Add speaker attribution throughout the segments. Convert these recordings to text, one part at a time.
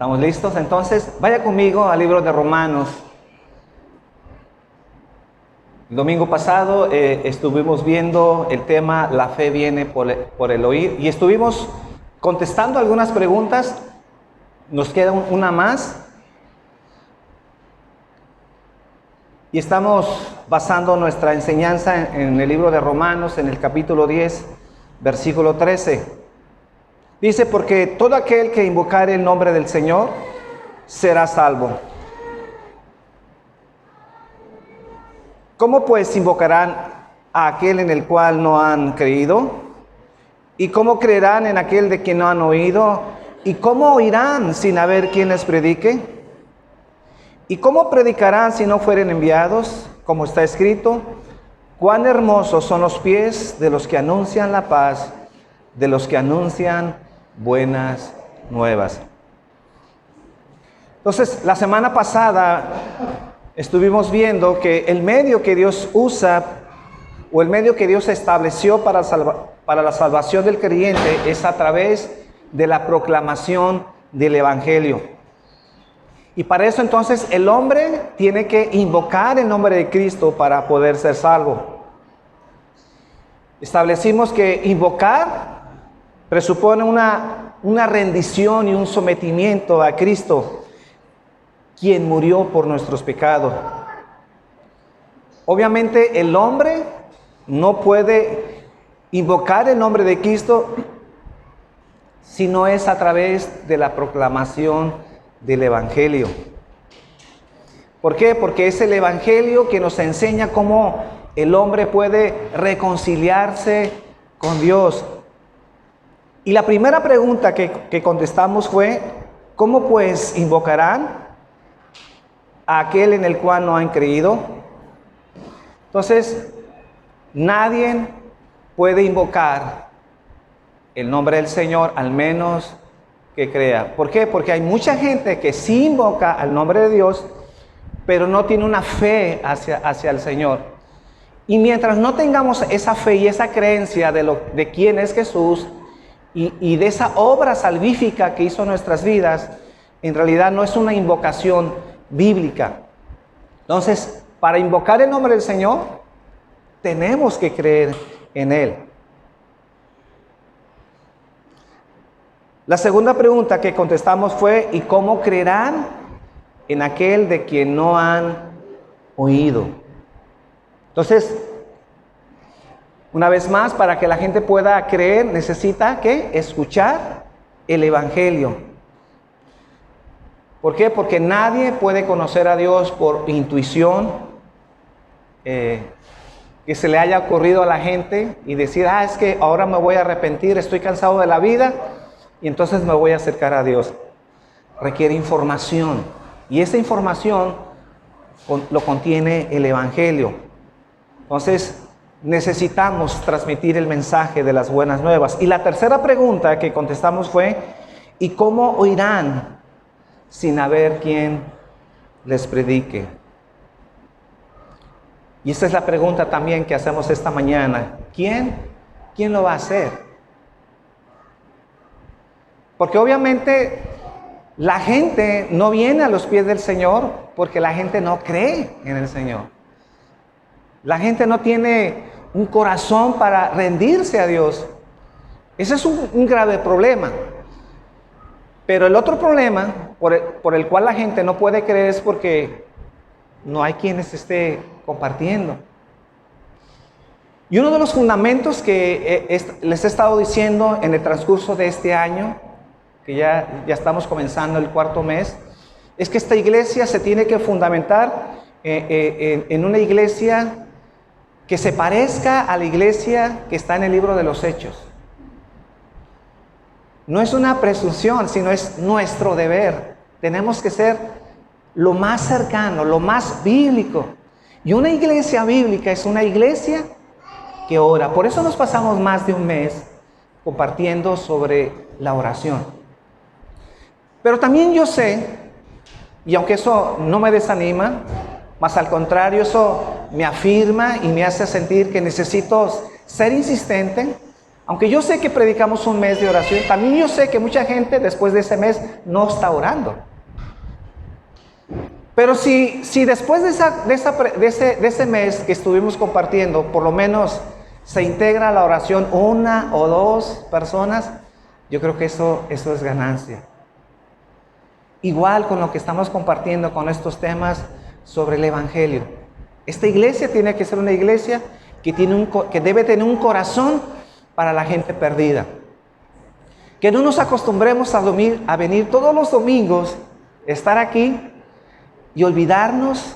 Speaker 1: ¿Estamos listos? Entonces, vaya conmigo al libro de Romanos. El domingo pasado estuvimos viendo el tema La fe viene por el oír y estuvimos contestando algunas preguntas. Nos queda una más. Y estamos basando nuestra enseñanza en el libro de Romanos, en el capítulo 10, versículo 13. Dice, porque todo aquel que invocare el nombre del Señor será salvo. ¿Cómo pues invocarán a aquel en el cual no han creído? ¿Y cómo creerán en aquel de quien no han oído? ¿Y cómo oirán sin haber quien les predique? ¿Y cómo predicarán si no fueren enviados? Como está escrito, cuán hermosos son los pies de los que anuncian la paz, de los que anuncian buenas nuevas. Entonces, la semana pasada estuvimos viendo que el medio que Dios usa o el medio que Dios estableció para la salvación del creyente es a través de la proclamación del Evangelio. Y para eso entonces el hombre tiene que invocar el nombre de Cristo para poder ser salvo. Establecimos que invocar presupone una rendición y un sometimiento a Cristo, quien murió por nuestros pecados. Obviamente el hombre no puede invocar el nombre de Cristo si no es a través de la proclamación del Evangelio. ¿Por qué? Porque es el Evangelio que nos enseña cómo el hombre puede reconciliarse con Dios. Y la primera pregunta que contestamos fue, ¿cómo pues invocarán a aquel en el cual no han creído? Entonces, nadie puede invocar el nombre del Señor, al menos que crea. ¿Por qué? Porque hay mucha gente que sí invoca al nombre de Dios, pero no tiene una fe hacia el Señor. Y mientras no tengamos esa fe y esa creencia de quién es Jesús y de esa obra salvífica que hizo en nuestras vidas, en realidad no es una invocación bíblica. Entonces, para invocar el nombre del Señor, tenemos que creer en Él. La segunda pregunta que contestamos fue, ¿y cómo creerán en aquel de quien no han oído? Entonces, una vez más, para que la gente pueda creer, necesita ¿qué? Escuchar el Evangelio. ¿Por qué? Porque nadie puede conocer a Dios por intuición, que se le haya ocurrido a la gente y decir, es que ahora me voy a arrepentir, estoy cansado de la vida y entonces me voy a acercar a Dios. Requiere información y esa información lo contiene el Evangelio. Entonces, necesitamos transmitir el mensaje de las buenas nuevas. Y la tercera pregunta que contestamos fue, ¿y cómo oirán sin haber quien les predique? Y esta es la pregunta también que hacemos esta mañana. ¿Quién lo va a hacer? Porque obviamente la gente no viene a los pies del Señor porque la gente no cree en el Señor. La gente no tiene un corazón para rendirse a Dios. Ese es un grave problema. Pero el otro problema por el cual la gente no puede creer es porque no hay quienes esté compartiendo. Y uno de los fundamentos que les he estado diciendo en el transcurso de este año, que ya estamos comenzando el cuarto mes, es que esta iglesia se tiene que fundamentar en una iglesia que se parezca a la iglesia que está en el libro de los Hechos. No es una presunción, sino es nuestro deber. Tenemos que ser lo más cercano, lo más bíblico. Y una iglesia bíblica es una iglesia que ora. Por eso nos pasamos más de un mes compartiendo sobre la oración. Pero también yo sé, y aunque eso no me desanima, más al contrario, eso me afirma y me hace sentir que necesito ser insistente, Aunque yo sé que predicamos un mes de oración, también yo sé que mucha gente después de ese mes no está orando. Pero si después de ese mes que estuvimos compartiendo, por lo menos se integra a la oración una o dos personas, yo creo que eso es ganancia. Igual con lo que estamos compartiendo con estos temas sobre el Evangelio. Esta iglesia tiene que ser una iglesia que debe tener un corazón para la gente perdida. Que no nos acostumbremos a venir todos los domingos, estar aquí y olvidarnos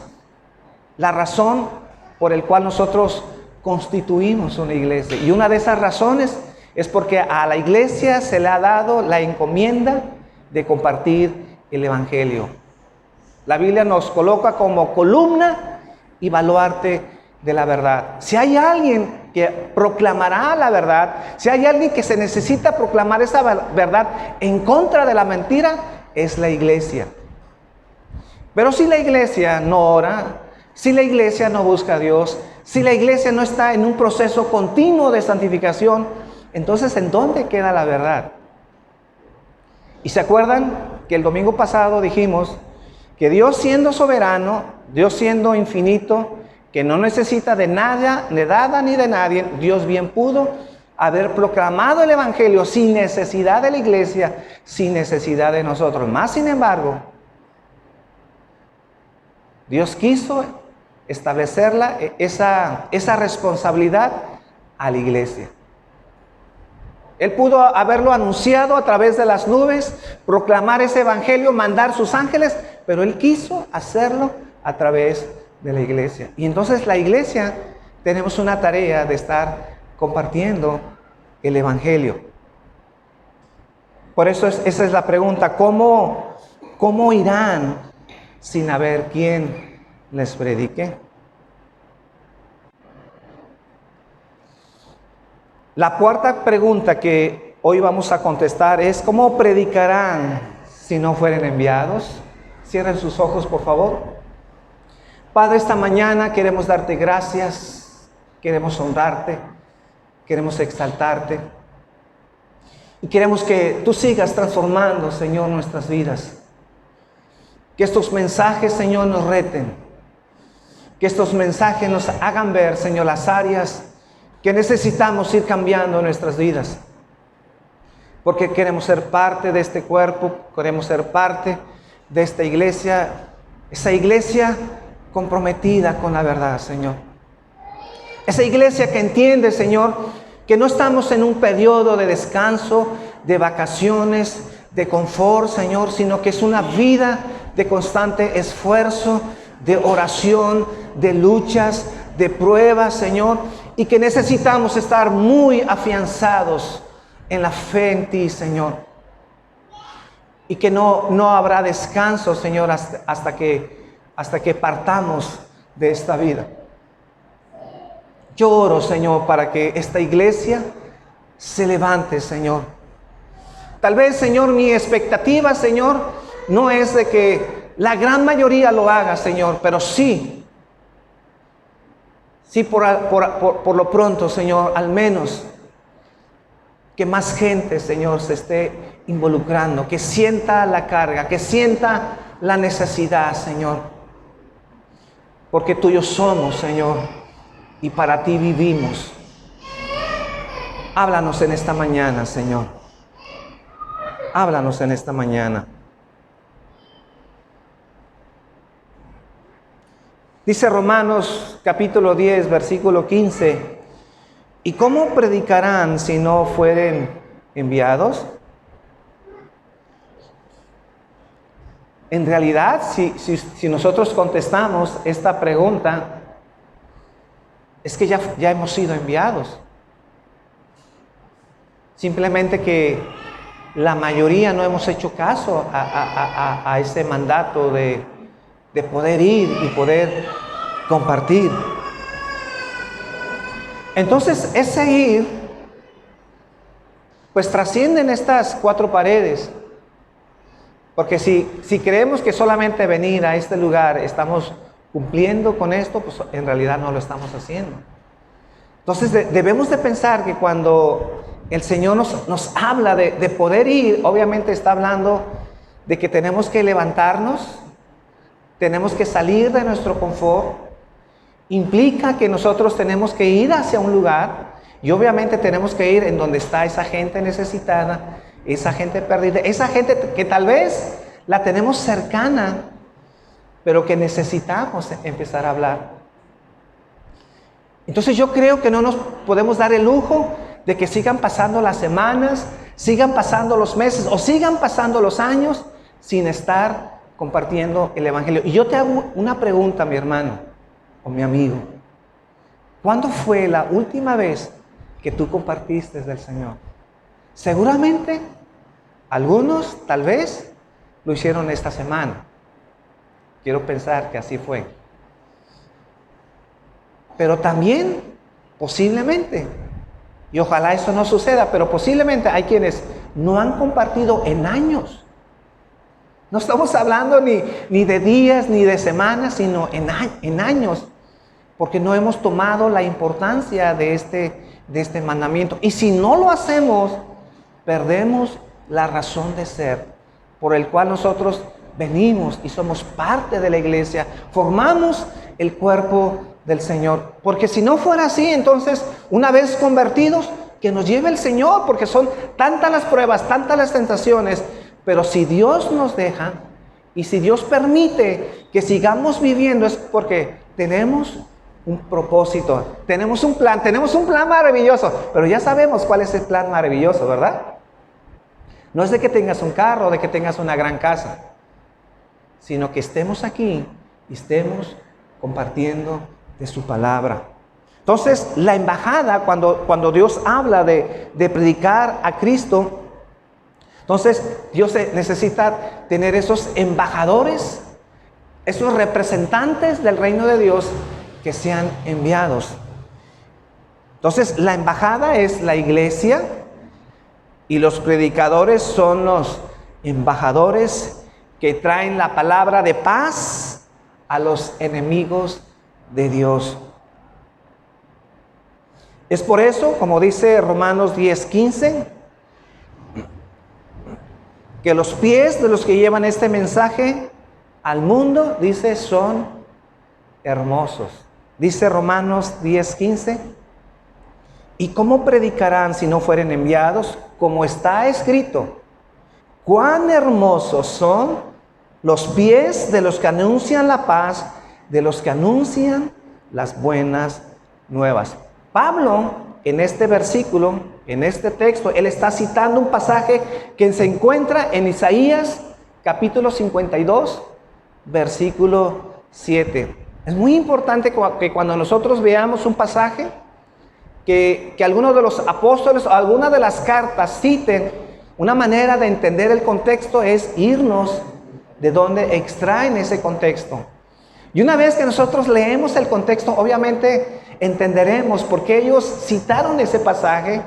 Speaker 1: la razón por el cual nosotros constituimos una iglesia. Y una de esas razones es porque a la iglesia se le ha dado la encomienda de compartir el Evangelio. La Biblia nos coloca como columna y baluarte de la verdad. Si hay alguien que proclamará la verdad, si hay alguien que se necesita proclamar esa verdad en contra de la mentira, es la iglesia. Pero si la iglesia no ora, si la iglesia no busca a Dios, si la iglesia no está en un proceso continuo de santificación, entonces ¿en dónde queda la verdad? ¿Y se acuerdan que el domingo pasado dijimos que Dios siendo soberano, Dios siendo infinito, que no necesita de nada, de nada ni de nadie, Dios bien pudo haber proclamado el Evangelio sin necesidad de la iglesia, sin necesidad de nosotros? Más sin embargo, Dios quiso establecerla, esa responsabilidad a la iglesia. Él pudo haberlo anunciado a través de las nubes, proclamar ese evangelio, mandar sus ángeles, pero Él quiso hacerlo a través de la iglesia. Y entonces la iglesia tenemos una tarea de estar compartiendo el evangelio. Por eso esa es la pregunta: ¿cómo irán sin haber quien les predique? La cuarta pregunta que hoy vamos a contestar es: ¿cómo predicarán si no fueren enviados? Cierren sus ojos, por favor. Padre, esta mañana queremos darte gracias, queremos honrarte, queremos exaltarte y queremos que tú sigas transformando, Señor, nuestras vidas. Que estos mensajes, Señor, nos reten, que estos mensajes nos hagan ver, Señor, las áreas que necesitamos ir cambiando en nuestras vidas, porque queremos ser parte de este cuerpo, queremos ser parte de esta iglesia, esa iglesia comprometida con la verdad, Señor. Esa iglesia que entiende, Señor, que no estamos en un periodo de descanso, de vacaciones, de confort, Señor, sino que es una vida de constante esfuerzo, de oración, de luchas, de pruebas, Señor, y que necesitamos estar muy afianzados en la fe en ti, Señor. Y que no habrá descanso, Señor, hasta que partamos de esta vida. Yo oro, Señor, para que esta iglesia se levante, Señor. Tal vez, Señor, mi expectativa, Señor, no es de que la gran mayoría lo haga, Señor, pero sí por lo pronto, Señor, al menos que más gente, Señor, se esté involucrando, que sienta la carga, que sienta la necesidad, Señor. Porque tuyos somos, Señor, y para ti vivimos. Háblanos en esta mañana, Señor. Háblanos en esta mañana. Dice Romanos capítulo 10, versículo 15. ¿Y cómo predicarán si no fueren enviados? En realidad, si nosotros contestamos esta pregunta, es que ya hemos sido enviados. Simplemente que la mayoría no hemos hecho caso a ese mandato de poder ir y poder compartir. Entonces, ese ir, pues trascienden estas cuatro paredes. Porque si creemos que solamente venir a este lugar estamos cumpliendo con esto, pues en realidad no lo estamos haciendo. Entonces debemos de pensar que cuando el Señor nos habla de poder ir. Obviamente está hablando de que tenemos que levantarnos, tenemos que salir de nuestro confort. Implica que nosotros tenemos que ir hacia un lugar y obviamente tenemos que ir en donde está esa gente necesitada, esa gente perdida, esa gente que tal vez la tenemos cercana, pero que necesitamos empezar a hablar. Entonces yo creo que no nos podemos dar el lujo de que sigan pasando las semanas, sigan pasando los meses o sigan pasando los años sin estar compartiendo el Evangelio. Y yo te hago una pregunta, mi hermano o mi amigo. ¿Cuándo fue la última vez que tú compartiste del Señor? Seguramente algunos tal vez lo hicieron esta semana. Quiero pensar que así fue. Pero también, posiblemente, y ojalá eso no suceda, pero posiblemente hay quienes no han compartido en años. No estamos hablando ni de días ni de semanas, sino en años, porque no hemos tomado la importancia de este mandamiento. Y si no lo hacemos, perdemos la razón de ser por el cual nosotros venimos y somos parte de la iglesia, formamos el cuerpo del Señor. Porque si no fuera así, entonces, una vez convertidos, que nos lleve el Señor, porque son tantas las pruebas, tantas las tentaciones. Pero si Dios nos deja y si Dios permite que sigamos viviendo, es porque tenemos un propósito, tenemos un plan maravilloso, pero ya sabemos cuál es el plan maravilloso, ¿verdad? No es de que tengas un carro, de que tengas una gran casa, sino que estemos aquí y estemos compartiendo de su palabra. Entonces, la embajada, cuando Dios habla de predicar a Cristo, entonces Dios necesita tener esos embajadores, esos representantes del reino de Dios que sean enviados. Entonces, la embajada es la iglesia y los predicadores son los embajadores que traen la palabra de paz a los enemigos de Dios. Es por eso, como dice Romanos 10:15, que los pies de los que llevan este mensaje al mundo, dice, son hermosos. Dice Romanos 10:15, ¿y cómo predicarán si no fueren enviados? Como está escrito, cuán hermosos son los pies de los que anuncian la paz, de los que anuncian las buenas nuevas. Pablo, en este versículo, en este texto, él está citando un pasaje que se encuentra en Isaías, capítulo 52, versículo 7. Es muy importante que cuando nosotros veamos un pasaje, que algunos de los apóstoles o alguna de las cartas citen, una manera de entender el contexto es irnos de donde extraen ese contexto. Y una vez que nosotros leemos el contexto, obviamente entenderemos por qué ellos citaron ese pasaje.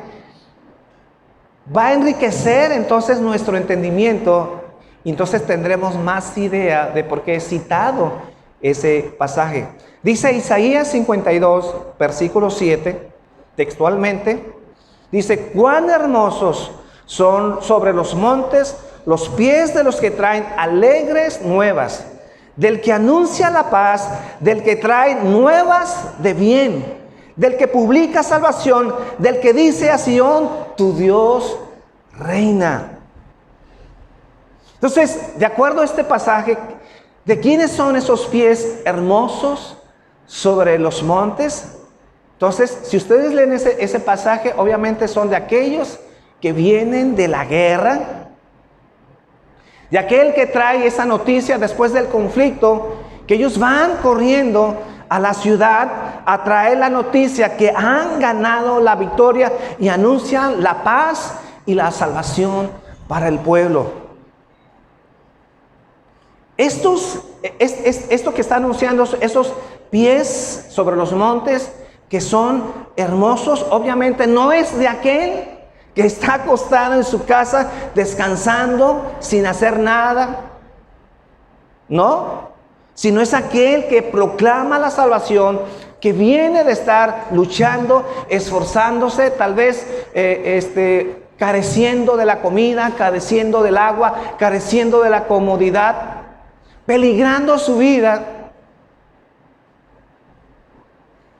Speaker 1: Va a enriquecer entonces nuestro entendimiento y entonces tendremos más idea de por qué he citado ese pasaje. Dice Isaías 52, versículo 7, textualmente, dice, cuán hermosos son sobre los montes los pies de los que traen alegres nuevas, del que anuncia la paz, del que trae nuevas de bien, del que publica salvación, del que dice a Sión, tu Dios reina. Entonces, de acuerdo a este pasaje, ¿de quiénes son esos pies hermosos sobre los montes? Entonces, si ustedes leen ese pasaje, obviamente son de aquellos que vienen de la guerra, de aquel que trae esa noticia después del conflicto, que ellos van corriendo a la ciudad a traer la noticia que han ganado la victoria y anuncian la paz y la salvación para el pueblo. Esto que está anunciando, esos pies sobre los montes que son hermosos, obviamente no es de aquel que está acostado en su casa descansando sin hacer nada, no, sino es aquel que proclama la salvación, que viene de estar luchando, esforzándose, tal vez careciendo de la comida, careciendo del agua, careciendo de la comodidad, peligrando su vida.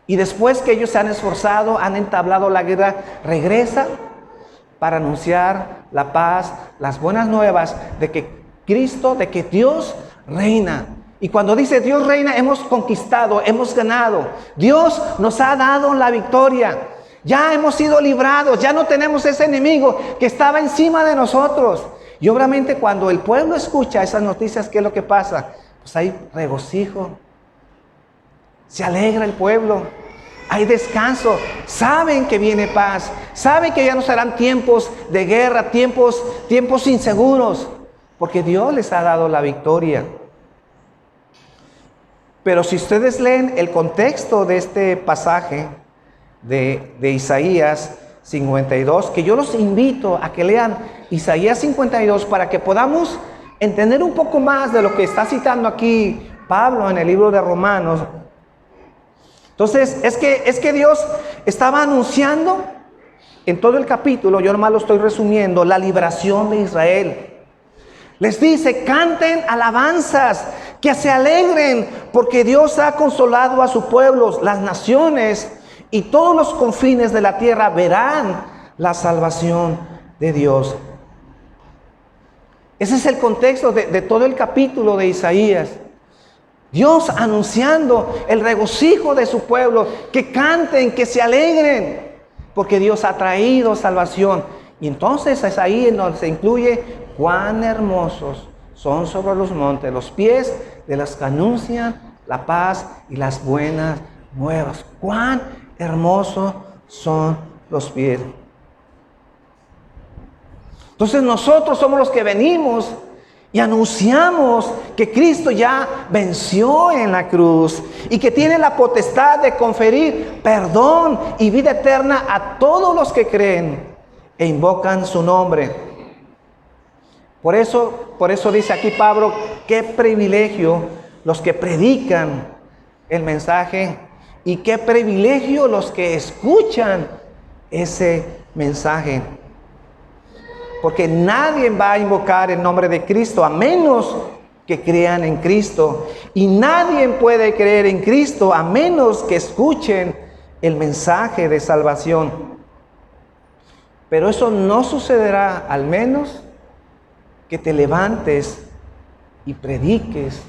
Speaker 1: Y después que ellos se han esforzado, han entablado la guerra, regresa para anunciar la paz, las buenas nuevas de que Cristo, de que Dios reina. Y cuando dice Dios reina, hemos conquistado, hemos ganado. Dios nos ha dado la victoria. Ya hemos sido librados, ya no tenemos ese enemigo que estaba encima de nosotros. Y obviamente cuando el pueblo escucha esas noticias, ¿qué es lo que pasa? Pues hay regocijo. Se alegra el pueblo. Hay descanso. Saben que viene paz. Saben que ya no serán tiempos de guerra, tiempos inseguros. Porque Dios les ha dado la victoria. Pero si ustedes leen el contexto de este pasaje de Isaías 52, que yo los invito a que lean Isaías 52 para que podamos entender un poco más de lo que está citando aquí Pablo en el libro de Romanos. Entonces, es que Dios estaba anunciando en todo el capítulo, yo nomás lo estoy resumiendo, la liberación de Israel. Les dice, canten alabanzas, que se alegren, porque Dios ha consolado a su pueblo. Las naciones y todos los confines de la tierra verán la salvación de Dios. Ese es el contexto de todo el capítulo de Isaías. Dios anunciando el regocijo de su pueblo, que canten, que se alegren, porque Dios ha traído salvación. Y entonces es ahí en donde se incluye cuán hermosos son sobre los montes los pies de los que anuncian la paz y las buenas nuevas. Cuán hermosos son los pies. Entonces nosotros somos los que venimos y anunciamos que Cristo ya venció en la cruz y que tiene la potestad de conferir perdón y vida eterna a todos los que creen e invocan su nombre. Por eso dice aquí Pablo, qué privilegio los que predican el mensaje y qué privilegio los que escuchan ese mensaje. Porque nadie va a invocar el nombre de Cristo a menos que crean en Cristo. Y nadie puede creer en Cristo a menos que escuchen el mensaje de salvación. Pero eso no sucederá al menos que te levantes y prediques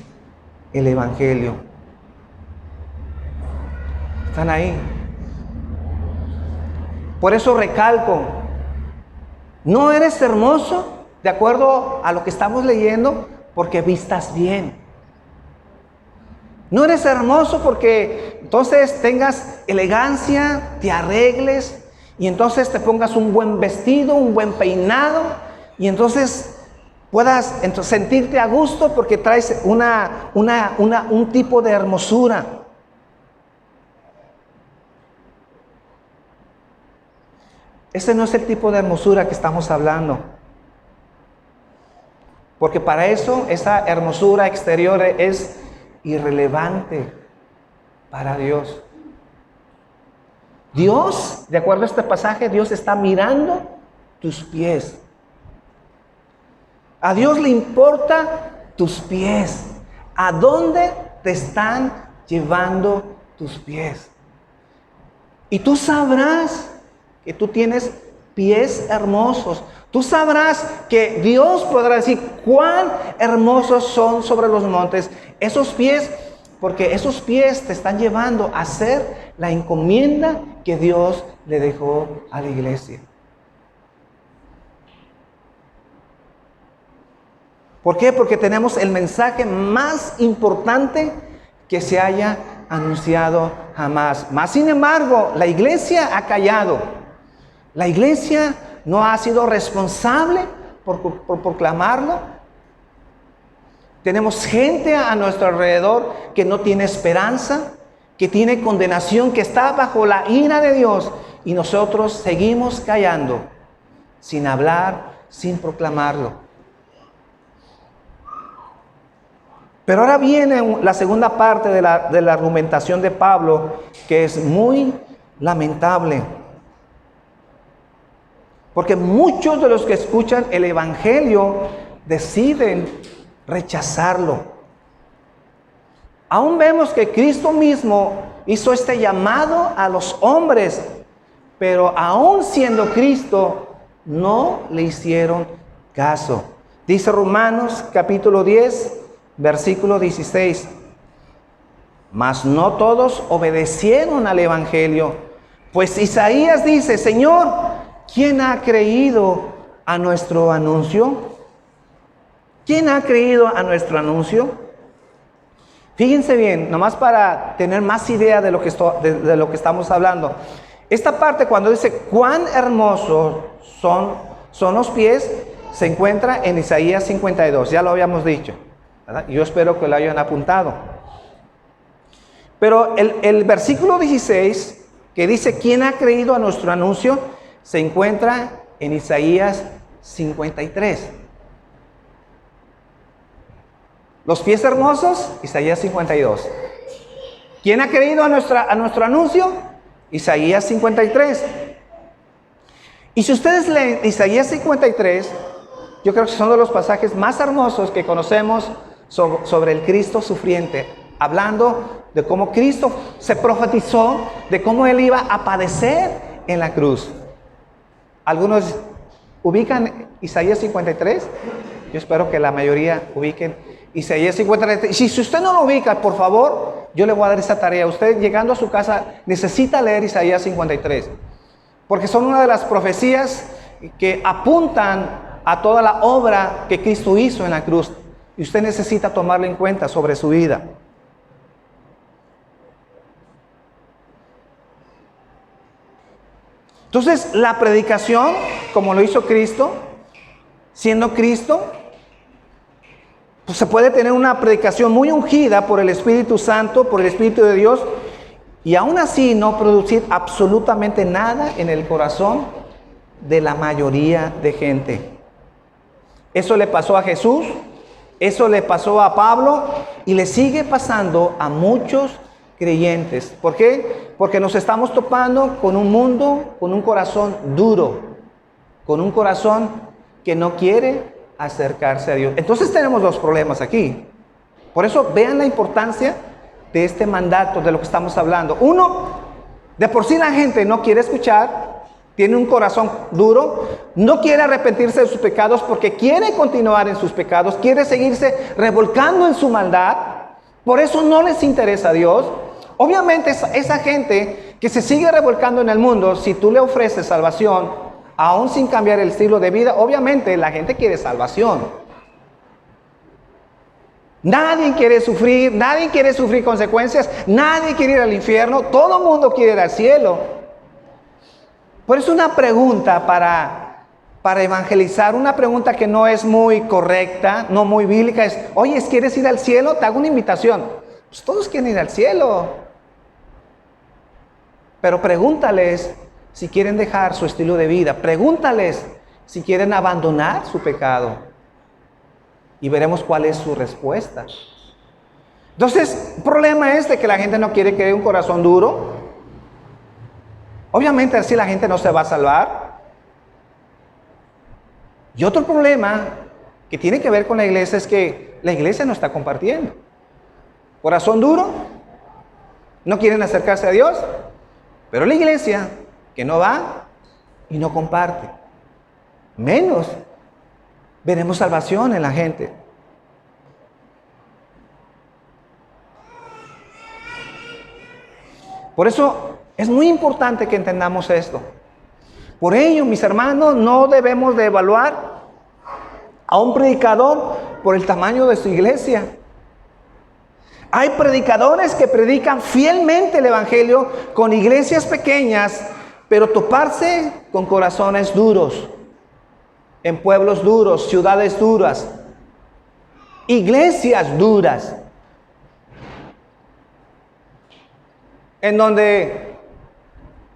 Speaker 1: el Evangelio. ¿Están ahí? Por eso recalco, no eres hermoso, de acuerdo a lo que estamos leyendo, porque vistas bien. No eres hermoso porque entonces tengas elegancia, te arregles y entonces te pongas un buen vestido, un buen peinado y entonces puedas sentirte a gusto porque traes un tipo de hermosura. Ese no es el tipo de hermosura que estamos hablando. Porque para eso, esa hermosura exterior es irrelevante para Dios. Dios, de acuerdo a este pasaje, Dios está mirando tus pies. A Dios le importa tus pies. ¿A dónde te están llevando tus pies? Y tú sabrás que tú tienes pies hermosos. Tú sabrás que Dios podrá decir cuán hermosos son sobre los montes esos pies, porque esos pies te están llevando a hacer la encomienda que Dios le dejó a la iglesia. ¿Por qué? Porque tenemos el mensaje más importante que se haya anunciado jamás. Mas, sin embargo, la iglesia ha callado. La iglesia no ha sido responsable por proclamarlo. Tenemos gente a nuestro alrededor que no tiene esperanza, que tiene condenación, que está bajo la ira de Dios. Y nosotros seguimos callando, sin hablar, sin proclamarlo. Pero ahora viene la segunda parte de la argumentación de Pablo, que es muy lamentable. Porque muchos de los que escuchan el Evangelio deciden rechazarlo. Aún vemos que Cristo mismo hizo este llamado a los hombres, pero aún siendo Cristo, no le hicieron caso. Dice Romanos capítulo 10, versículo 16. Mas no todos obedecieron al Evangelio, pues Isaías dice: Señor, ¿quién ha creído a nuestro anuncio? ¿Quién ha creído a nuestro anuncio? Fíjense bien, nomás para tener más idea de lo que estamos hablando. Esta parte, cuando dice cuán hermosos son los pies, se encuentra en Isaías 52. Ya lo habíamos dicho, ¿verdad? Yo espero que lo hayan apuntado. Pero el versículo 16, que dice ¿quién ha creído a nuestro anuncio?, se encuentra en Isaías 53. Los pies hermosos, Isaías 52. ¿Quién ha creído a nuestro anuncio? Isaías 53. Y si ustedes leen Isaías 53, yo creo que son de los pasajes más hermosos que conocemos sobre el Cristo sufriente, hablando de cómo Cristo se profetizó, de cómo Él iba a padecer en la cruz. ¿Algunos ubican Isaías 53? Yo espero que la mayoría ubiquen Isaías 53. Y si usted no lo ubica, por favor, yo le voy a dar esa tarea. Usted, llegando a su casa, necesita leer Isaías 53. Porque son una de las profecías que apuntan a toda la obra que Cristo hizo en la cruz. Y usted necesita tomarlo en cuenta sobre su vida. Entonces, la predicación, como lo hizo Cristo, siendo Cristo, pues se puede tener una predicación muy ungida por el Espíritu Santo, por el Espíritu de Dios, y aún así no producir absolutamente nada en el corazón de la mayoría de gente. Eso le pasó a Jesús, eso le pasó a Pablo, y le sigue pasando a muchos creyentes. ¿Por qué? Porque nos estamos topando con un mundo, con un corazón duro, con un corazón que no quiere acercarse a Dios. Entonces tenemos dos problemas aquí. Por eso vean la importancia de este mandato, de lo que estamos hablando. Uno, de por sí la gente no quiere escuchar, tiene un corazón duro, no quiere arrepentirse de sus pecados porque quiere continuar en sus pecados, quiere seguirse revolcando en su maldad. Por eso no les interesa a Dios. Obviamente esa gente que se sigue revolcando en el mundo, si tú le ofreces salvación, aún sin cambiar el estilo de vida, obviamente la gente quiere salvación. Nadie quiere sufrir consecuencias, nadie quiere ir al infierno, todo el mundo quiere ir al cielo. Por eso una pregunta para evangelizar, una pregunta que no es muy correcta, no muy bíblica, es: oye, ¿quieres ir al cielo? Te hago una invitación. Pues todos quieren ir al cielo. Pero pregúntales si quieren dejar su estilo de vida. Pregúntales si quieren abandonar su pecado. Y veremos cuál es su respuesta. Entonces, el problema es de que la gente no quiere que haya un corazón duro. Obviamente así la gente no se va a salvar. Y otro problema que tiene que ver con la iglesia es que la iglesia no está compartiendo. Corazón duro, no quieren acercarse a Dios, pero la iglesia que no va y no comparte, menos veremos salvación en la gente. Por eso es muy importante que entendamos esto. Por ello, mis hermanos, no debemos de evaluar a un predicador por el tamaño de su iglesia. Hay predicadores que predican fielmente el evangelio con iglesias pequeñas, pero toparse con corazones duros, en pueblos duros, ciudades duras, iglesias duras, en donde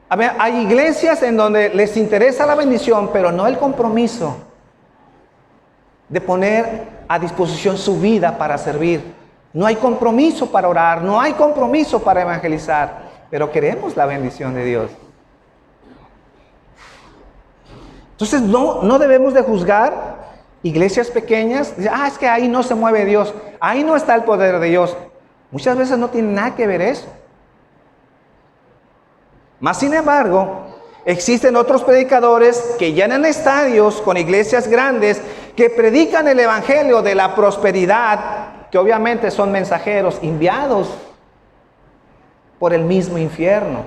Speaker 1: hay iglesias en donde les interesa la bendición, pero no el compromiso de poner a disposición su vida para servir No hay compromiso para orar, no hay compromiso para evangelizar, pero queremos la bendición de Dios. Entonces no debemos de juzgar iglesias pequeñas. Es que ahí no se mueve Dios, ahí no está el poder de Dios. Muchas veces no tiene nada que ver eso. Más sin embargo, existen otros predicadores que llenan estadios con iglesias grandes que predican el evangelio de la prosperidad, que obviamente son mensajeros enviados por el mismo infierno.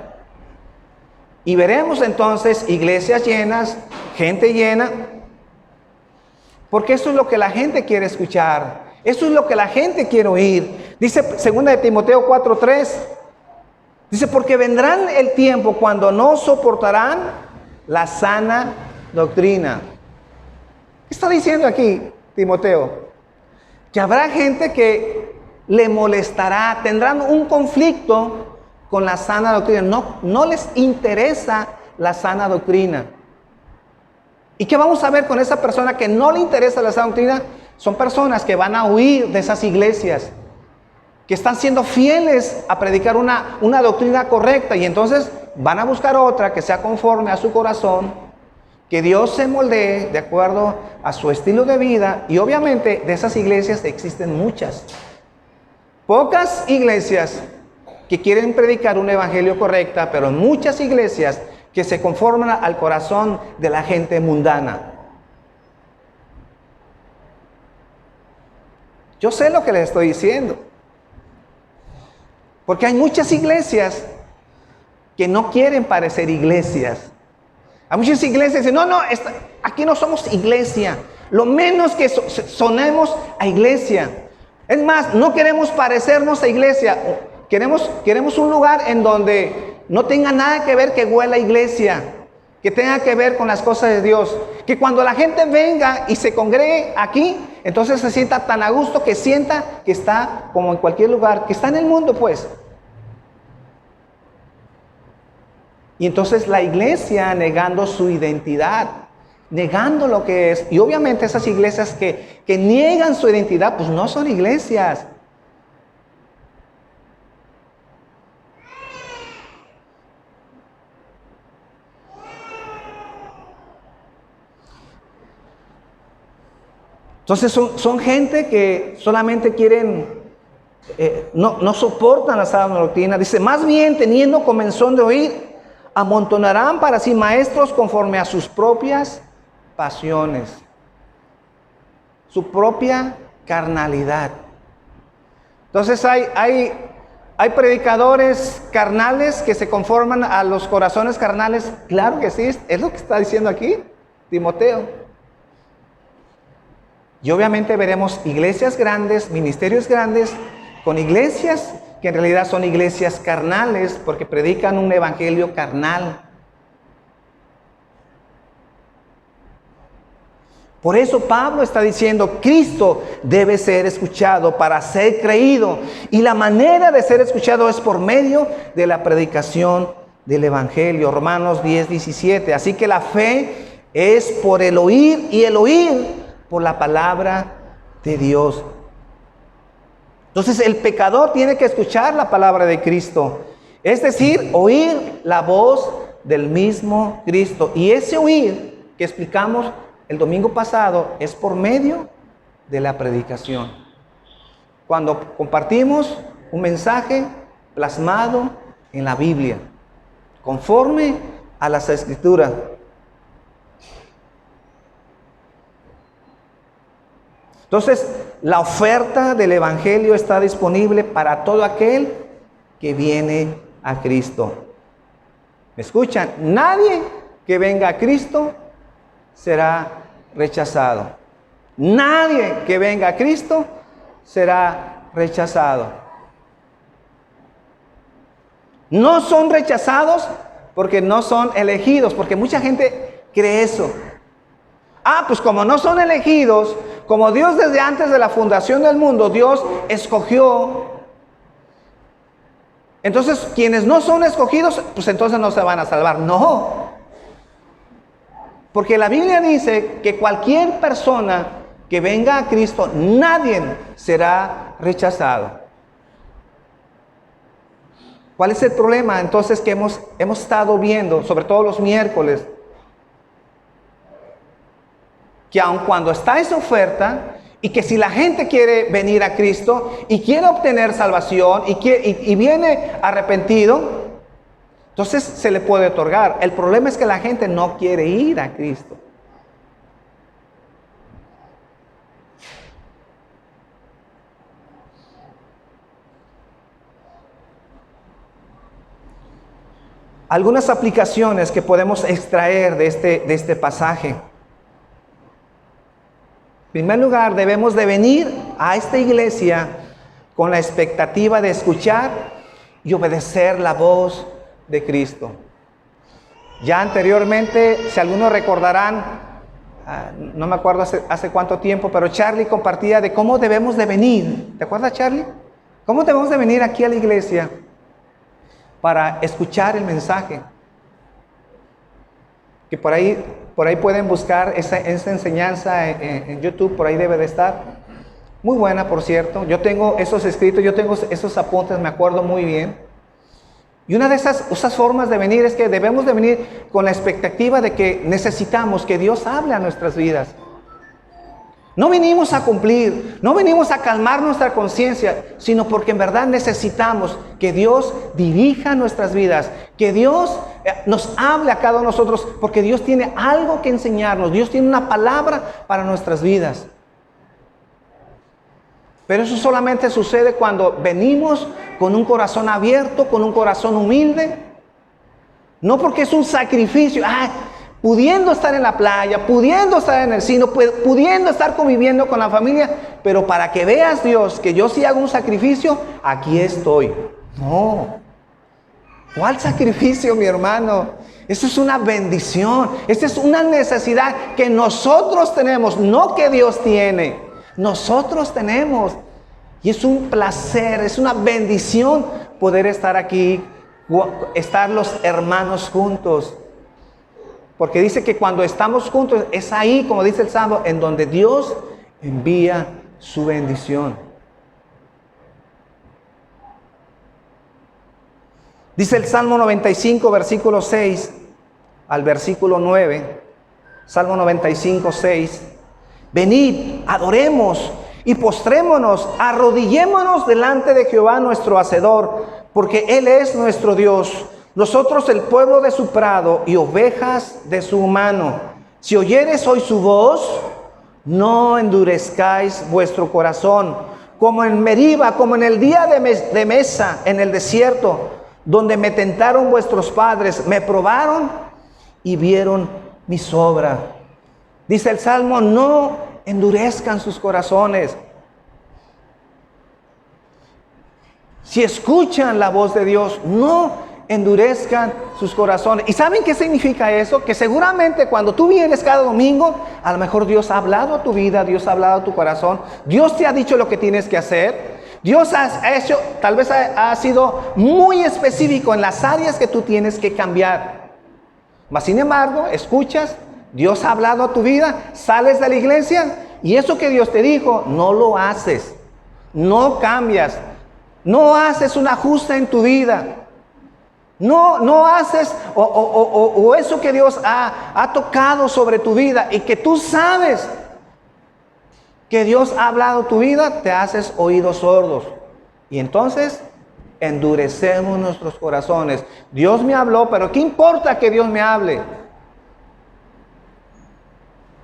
Speaker 1: Y veremos entonces iglesias llenas, gente llena, porque eso es lo que la gente quiere escuchar, eso es lo que la gente quiere oír. Dice 2 de Timoteo 4:3, dice, porque vendrán el tiempo cuando no soportarán la sana doctrina. ¿Qué está diciendo aquí Timoteo? Que habrá gente que le molestará, tendrán un conflicto con la sana doctrina. No les interesa la sana doctrina. ¿Y qué vamos a ver con esa persona que no le interesa la sana doctrina? Son personas que van a huir de esas iglesias, que están siendo fieles a predicar una doctrina correcta, y entonces van a buscar otra que sea conforme a su corazón, que Dios se moldee de acuerdo a su estilo de vida. Y obviamente de esas iglesias existen muchas. Pocas iglesias que quieren predicar un evangelio correcta, pero muchas iglesias que se conforman al corazón de la gente mundana. Yo sé lo que les estoy diciendo, porque hay muchas iglesias que no quieren parecer iglesias. Hay muchas iglesias que dicen, aquí no somos iglesia, lo menos que sonemos a iglesia. Es más, no queremos parecernos a iglesia. Queremos un lugar en donde no tenga nada que ver que huela a iglesia, que tenga que ver con las cosas de Dios. Que cuando la gente venga y se congregue aquí, entonces se sienta tan a gusto, que sienta que está como en cualquier lugar, que está en el mundo, pues. Y entonces la iglesia negando su identidad, negando lo que es. Y obviamente esas iglesias que niegan su identidad, pues no son iglesias. Entonces son gente que solamente quieren, no soportan la sana doctrina. Dice, más bien teniendo comezón de oír, amontonarán para sí maestros conforme a sus propias pasiones, su propia carnalidad. Entonces hay predicadores carnales que se conforman a los corazones carnales. Claro que sí, es lo que está diciendo aquí Timoteo. Y obviamente veremos iglesias grandes, ministerios grandes, con iglesias que en realidad son iglesias carnales, porque predican un evangelio carnal. Por eso Pablo está diciendo, Cristo debe ser escuchado para ser creído. Y la manera de ser escuchado es por medio de la predicación del evangelio. Romanos 10:17. Así que la fe es por el oír, y el oír por la palabra de Dios. Entonces el pecador tiene que escuchar la palabra de Cristo, es decir, oír la voz del mismo Cristo. Y ese oír que explicamos el domingo pasado es por medio de la predicación. Cuando compartimos un mensaje plasmado en la Biblia, conforme a las Escrituras. Entonces, la oferta del evangelio está disponible para todo aquel que viene a Cristo. ¿Me escuchan? Nadie que venga a Cristo será rechazado. Nadie que venga a Cristo será rechazado. No son rechazados porque no son elegidos, porque mucha gente cree eso. Pues como no son elegidos, como Dios desde antes de la fundación del mundo, Dios escogió, entonces quienes no son escogidos, pues entonces no se van a salvar. No, porque la Biblia dice que cualquier persona que venga a Cristo, nadie será rechazado. ¿Cuál es el problema entonces que hemos estado viendo, sobre todo los miércoles? Que aun cuando está esa oferta, y que si la gente quiere venir a Cristo y quiere obtener salvación y viene arrepentido, entonces se le puede otorgar. El problema es que la gente no quiere ir a Cristo. Algunas aplicaciones que podemos extraer de este pasaje. En primer lugar, debemos de venir a esta iglesia con la expectativa de escuchar y obedecer la voz de Cristo. Ya anteriormente, si algunos recordarán, no me acuerdo hace cuánto tiempo, pero Charlie compartía de cómo debemos de venir. ¿Te acuerdas, Charlie? ¿Cómo debemos de venir aquí a la iglesia para escuchar el mensaje? Que por ahí pueden buscar esa enseñanza en YouTube, por ahí debe de estar. Muy buena, por cierto. Yo tengo esos escritos, yo tengo esos apuntes, me acuerdo muy bien. Y una de esas formas de venir es que debemos de venir con la expectativa de que necesitamos que Dios hable a nuestras vidas. No venimos a cumplir, no venimos a calmar nuestra conciencia, sino porque en verdad necesitamos que Dios dirija nuestras vidas, que Dios nos hable a cada uno de nosotros, porque Dios tiene algo que enseñarnos, Dios tiene una palabra para nuestras vidas. Pero eso solamente sucede cuando venimos con un corazón abierto, con un corazón humilde. No porque es un sacrificio, pudiendo estar en la playa, pudiendo estar en el cine, pudiendo estar conviviendo con la familia, pero para que veas, Dios, que yo sí hago un sacrificio, aquí estoy. No. ¿Cuál sacrificio, mi hermano? Eso es una bendición. Esta es una necesidad que nosotros tenemos, no que Dios tiene. Nosotros tenemos. Y es un placer, es una bendición poder estar aquí, estar los hermanos juntos. Porque dice que cuando estamos juntos, es ahí, como dice el Salmo, en donde Dios envía su bendición. Dice el Salmo 95, versículo 6 al versículo 9. Salmo 95, 6. Venid, adoremos y postrémonos, arrodillémonos delante de Jehová nuestro Hacedor, porque Él es nuestro Dios. Nosotros el pueblo de su prado y ovejas de su mano. Si oyeres hoy su voz, no endurezcáis vuestro corazón, como en Meriba, como en el día de Mesa, en el desierto, donde me tentaron vuestros padres, me probaron y vieron mis obras. Dice el Salmo, no endurezcan sus corazones. Si escuchan la voz de Dios, no endurezcan sus corazones. ¿Y saben qué significa eso? Que seguramente cuando tú vienes cada domingo, a lo mejor Dios ha hablado a tu vida, Dios ha hablado a tu corazón, Dios te ha dicho lo que tienes que hacer. Dios ha hecho, tal vez ha sido muy específico en las áreas que tú tienes que cambiar. Mas sin embargo, escuchas, Dios ha hablado a tu vida, sales de la iglesia y eso que Dios te dijo, no lo haces, no cambias, no haces un ajuste en tu vida, no haces o eso que Dios ha tocado sobre tu vida y que tú sabes que Dios ha hablado tu vida, te haces oídos sordos. Y entonces endurecemos nuestros corazones. Dios me habló, pero ¿qué importa que Dios me hable?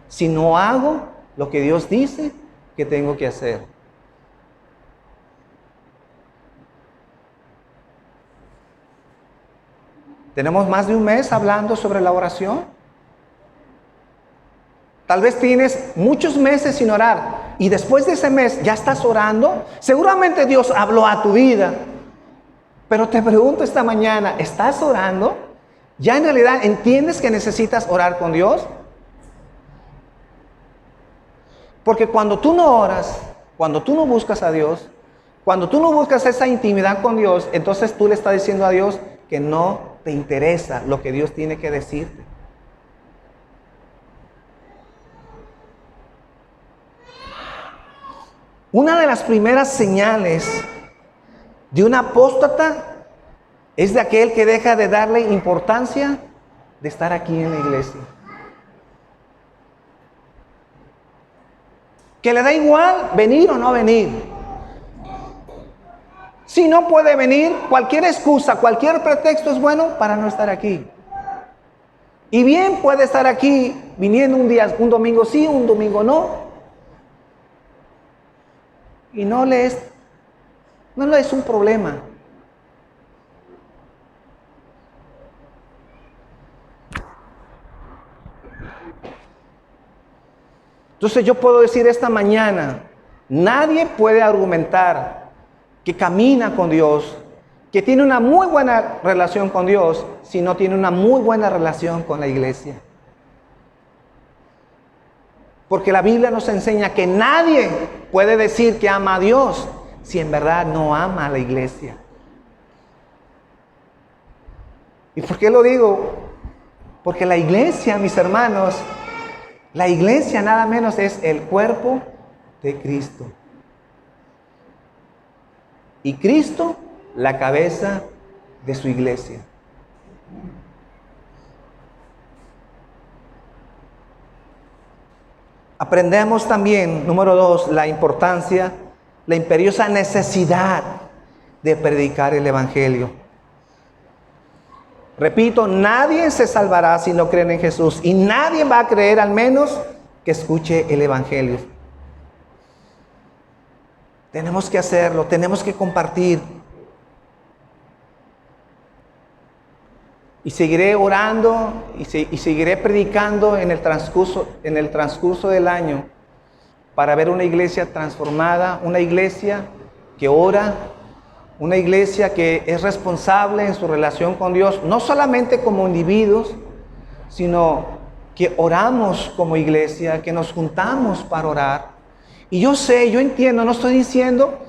Speaker 1: Si no hago lo que Dios dice que tengo que hacer. Tenemos más de un mes hablando sobre la oración. Tal vez tienes muchos meses sin orar y después de ese mes ya estás orando. Seguramente Dios habló a tu vida. Pero te pregunto esta mañana, ¿estás orando? ¿Ya en realidad entiendes que necesitas orar con Dios? Porque cuando tú no oras, cuando tú no buscas a Dios, cuando tú no buscas esa intimidad con Dios, entonces tú le estás diciendo a Dios que no te interesa lo que Dios tiene que decirte. Una de las primeras señales de un apóstata es de aquel que deja de darle importancia de estar aquí en la iglesia. Que le da igual venir o no venir. Si no puede venir, cualquier excusa, cualquier pretexto es bueno para no estar aquí. Y bien puede estar aquí viniendo un domingo sí, un domingo no. Y no le es un problema. Entonces yo puedo decir esta mañana, nadie puede argumentar que camina con Dios, que tiene una muy buena relación con Dios, si no tiene una muy buena relación con la iglesia. Porque la Biblia nos enseña que nadie puede decir que ama a Dios si en verdad no ama a la iglesia. ¿Y por qué lo digo? Porque la iglesia, mis hermanos, la iglesia nada menos es el cuerpo de Cristo. Y Cristo, la cabeza de su iglesia. Aprendemos también, número 2, la importancia, la imperiosa necesidad de predicar el evangelio. Repito, nadie se salvará si no creen en Jesús, y nadie va a creer al menos que escuche el evangelio. Tenemos que hacerlo, tenemos que compartir. Y seguiré orando y seguiré predicando en el transcurso del año para ver una iglesia transformada, una iglesia que ora, una iglesia que es responsable en su relación con Dios, no solamente como individuos, sino que oramos como iglesia, que nos juntamos para orar. Y yo sé, yo entiendo, no estoy diciendo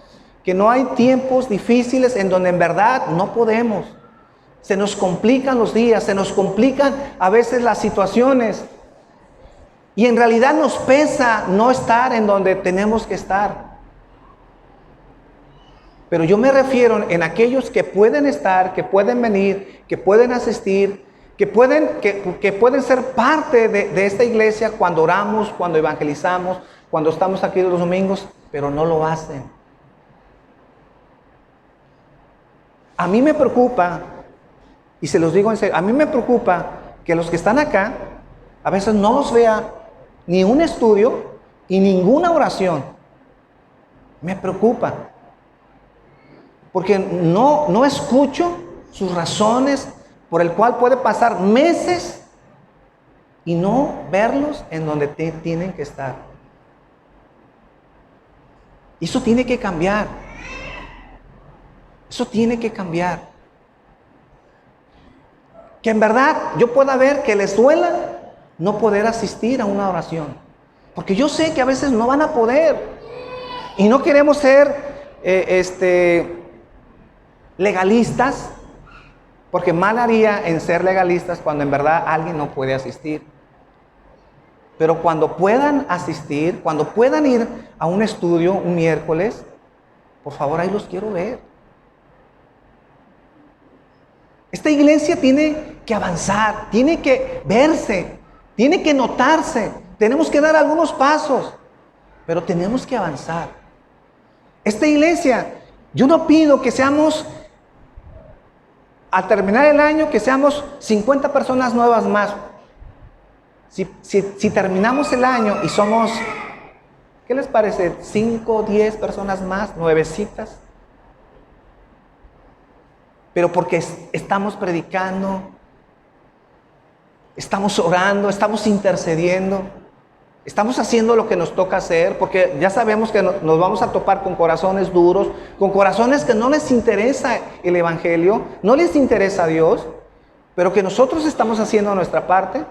Speaker 1: que no hay tiempos difíciles en donde en verdad no podemos. Se nos complican los días, se nos complican a veces las situaciones. Y en realidad nos pesa no estar en donde tenemos que estar. Pero yo me refiero en aquellos que pueden estar, que pueden venir, que pueden asistir, que pueden ser parte de esta iglesia cuando oramos, cuando evangelizamos, cuando estamos aquí los domingos, pero no lo hacen. A mí me preocupa, y se los digo en serio, a mí me preocupa que los que están acá, a veces no los vea ni un estudio y ninguna oración. Me preocupa. Porque no escucho sus razones por el cual puede pasar meses y no verlos en donde tienen que estar. Eso tiene que cambiar. Eso tiene que cambiar. Que en verdad yo pueda ver que les duela no poder asistir a una oración. Porque yo sé que a veces no van a poder. Y no queremos ser legalistas, porque mal haría en ser legalistas cuando en verdad alguien no puede asistir. Pero cuando puedan asistir, cuando puedan ir a un estudio un miércoles, por favor, ahí los quiero ver. Esta iglesia tiene que avanzar, tiene que verse, tiene que notarse. Tenemos que dar algunos pasos, pero tenemos que avanzar. Esta iglesia, yo no pido que seamos, al terminar el año, que seamos 50 personas nuevas más. Si terminamos el año y somos, ¿qué les parece? 5, 10 personas más, nuevecitas. Pero porque estamos predicando, estamos orando, estamos intercediendo, estamos haciendo lo que nos toca hacer, porque ya sabemos que nos vamos a topar con corazones duros, con corazones que no les interesa el evangelio, no les interesa a Dios, pero que nosotros estamos haciendo nuestra parte.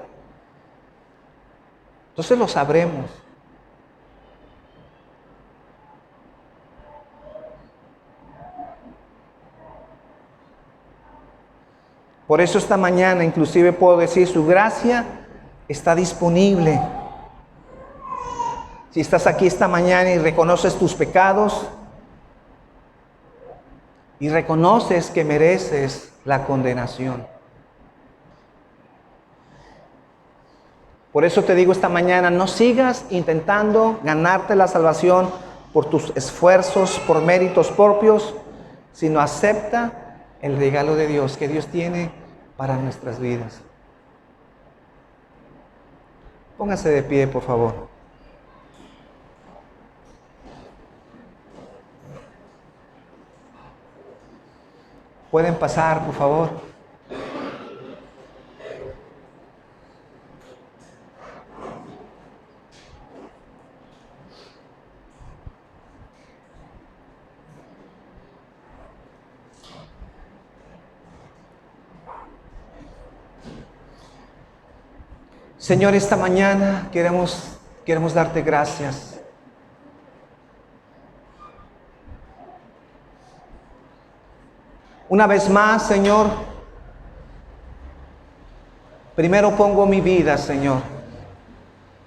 Speaker 1: Entonces lo sabremos. Por eso esta mañana inclusive puedo decir, su gracia está disponible. Si estás aquí esta mañana y reconoces tus pecados y reconoces que mereces la condenación. Por eso te digo esta mañana, no sigas intentando ganarte la salvación por tus esfuerzos, por méritos propios, sino acepta el regalo de Dios que Dios tiene para nuestras vidas. Póngase de pie, por favor. Pueden pasar, por favor. Señor, esta mañana queremos darte gracias. Una vez más, Señor, primero pongo mi vida, Señor,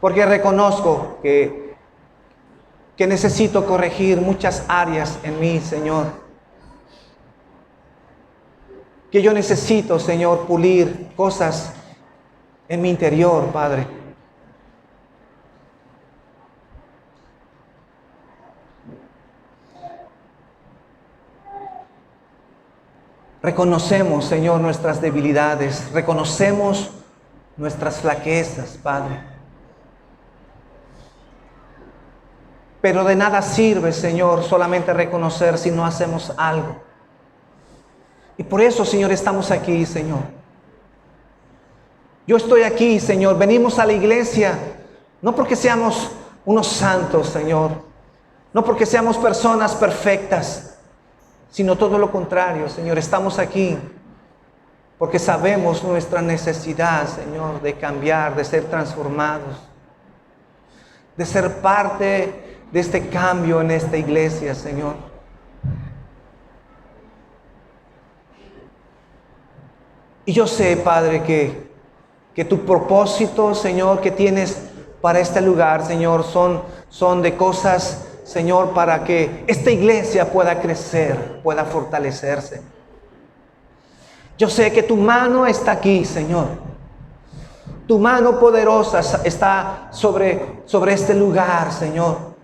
Speaker 1: porque reconozco que necesito corregir muchas áreas en mí, Señor. Que yo necesito, Señor, pulir cosas en mi interior, Padre. Reconocemos, Señor, nuestras debilidades, reconocemos nuestras flaquezas, Padre. Pero de nada sirve, Señor, solamente reconocer si no hacemos algo. Y por eso, Señor, estamos aquí, Señor. Yo estoy aquí, Señor. Venimos a la iglesia, no porque seamos unos santos, Señor. No porque seamos personas perfectas, sino todo lo contrario, Señor. Estamos aquí porque sabemos nuestra necesidad, Señor, de cambiar, de ser transformados, de ser parte de este cambio en esta iglesia, Señor. Y yo sé, Padre, que tu propósito, Señor, que tienes para este lugar, Señor, son de cosas, Señor, para que esta iglesia pueda crecer, pueda fortalecerse. Yo sé que tu mano está aquí, Señor. Tu mano poderosa está sobre este lugar, Señor.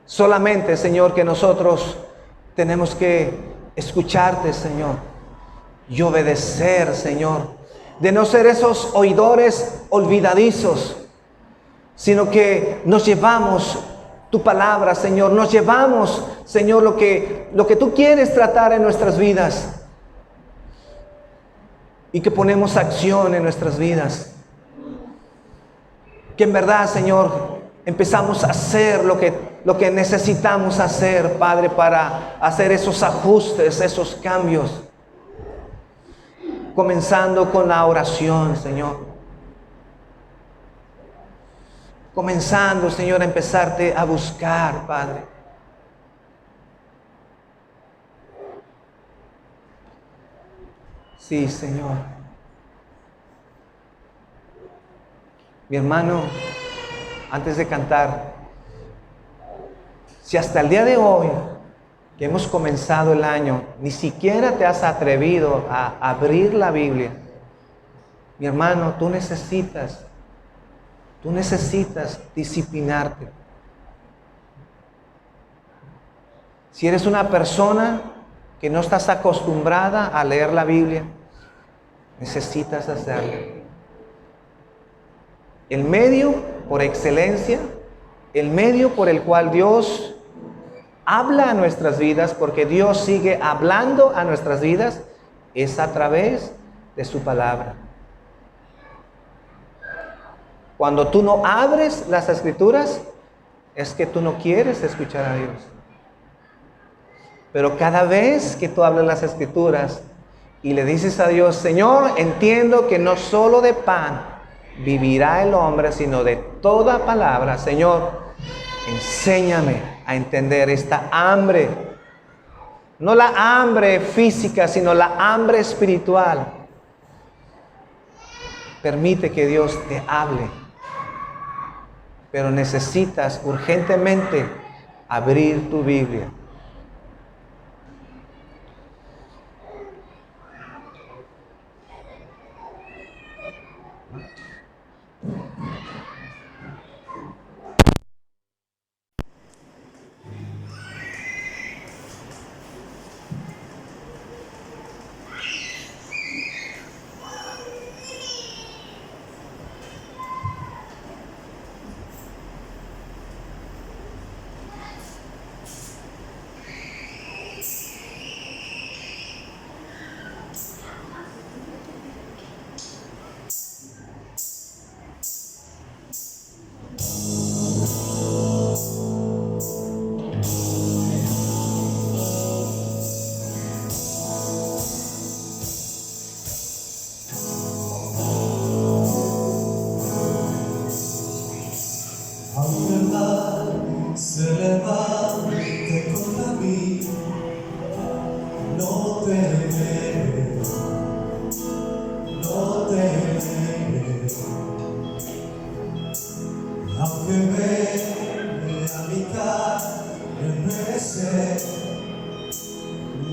Speaker 1: Solamente, Señor, que nosotros tenemos que escucharte, Señor, y obedecer, Señor. De no ser esos oidores olvidadizos, sino que nos llevamos tu palabra, Señor. Nos llevamos, Señor, lo que tú quieres tratar en nuestras vidas. Y que ponemos acción en nuestras vidas. Que en verdad, Señor, empezamos a hacer lo que necesitamos hacer, Padre, para hacer esos ajustes, esos cambios. Comenzando con la oración, Señor. Comenzando, Señor, a empezarte a buscar, Padre. Sí, Señor. Mi hermano, antes de cantar, si hasta el día de hoy, que hemos comenzado el año, ni siquiera te has atrevido a abrir la Biblia, mi hermano, tú necesitas disciplinarte. Si eres una persona que no estás acostumbrada a leer la Biblia, necesitas hacerlo. El medio por excelencia, el medio por el cual Dios habla a nuestras vidas, porque Dios sigue hablando a nuestras vidas, es a través de su palabra. Cuando tú no abres las Escrituras, es que tú no quieres escuchar a Dios. Pero cada vez que tú hablas las Escrituras y le dices a Dios, Señor, entiendo que no solo de pan vivirá el hombre, sino de toda palabra. Señor, enséñame a entender esta hambre. No la hambre física, sino la hambre espiritual. Permite que Dios te hable. pero necesitas urgentemente abrir tu Biblia.
Speaker 2: Aunque el mal se levante contra mí, no temeré, no temeré. Aunque vea mi carne perecer,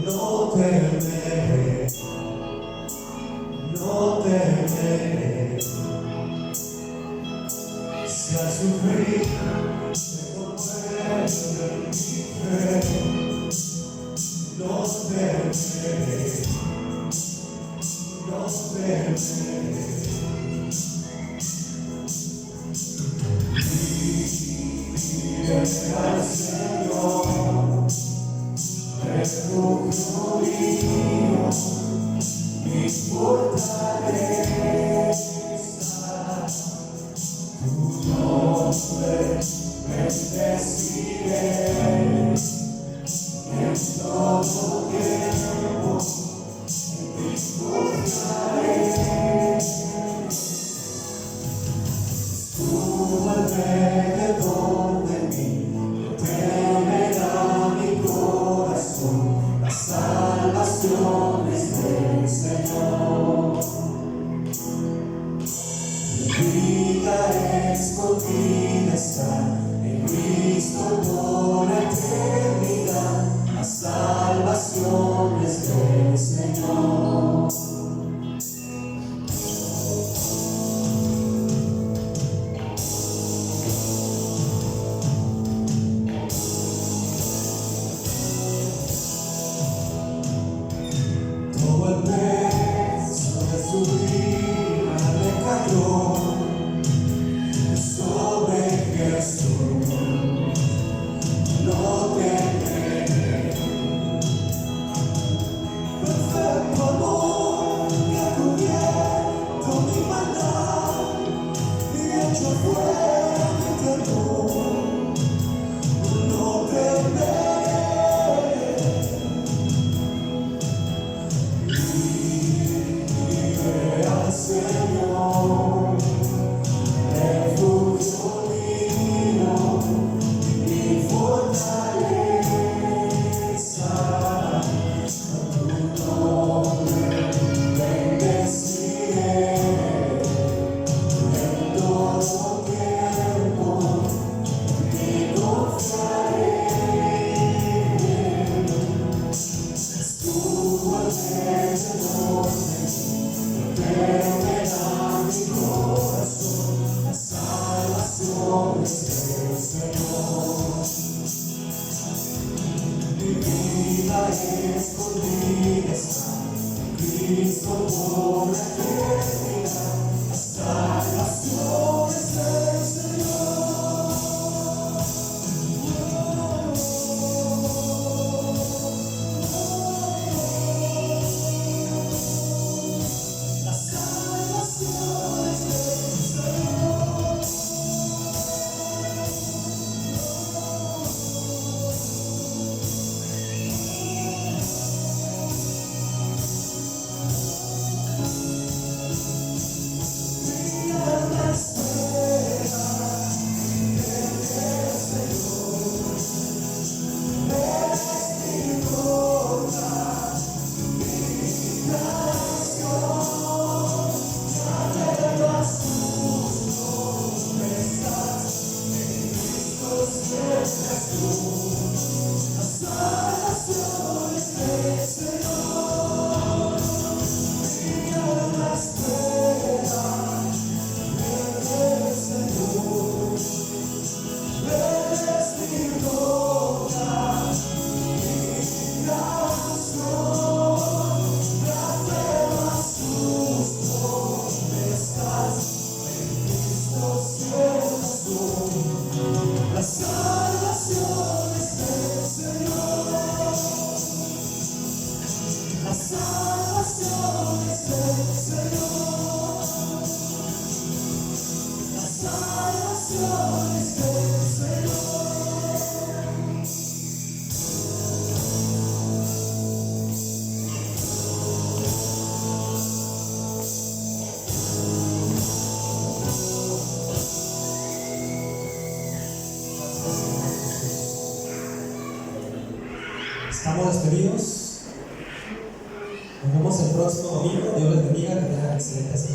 Speaker 2: no temeré, no temeré. Si al sufrir tengo fuerza en mi fe, no temeré, no temeré. Diré al Señor, refugio mío, mi fortaleza. Tu nombre bendeciré en todo tiempo, disfrutaré. Tu alrededor de mí, temerá mi corazón, las salvaciones del Señor. Mi vida escondida está en Cristo por la eternidad, las salvaciones del Señor. Todo el peso de su vida le cayó sobre Jesús, no temeré. Perfecto amor Estamos despedidos. Nos vemos el próximo domingo. Dios les bendiga. Que tengan excelente semana.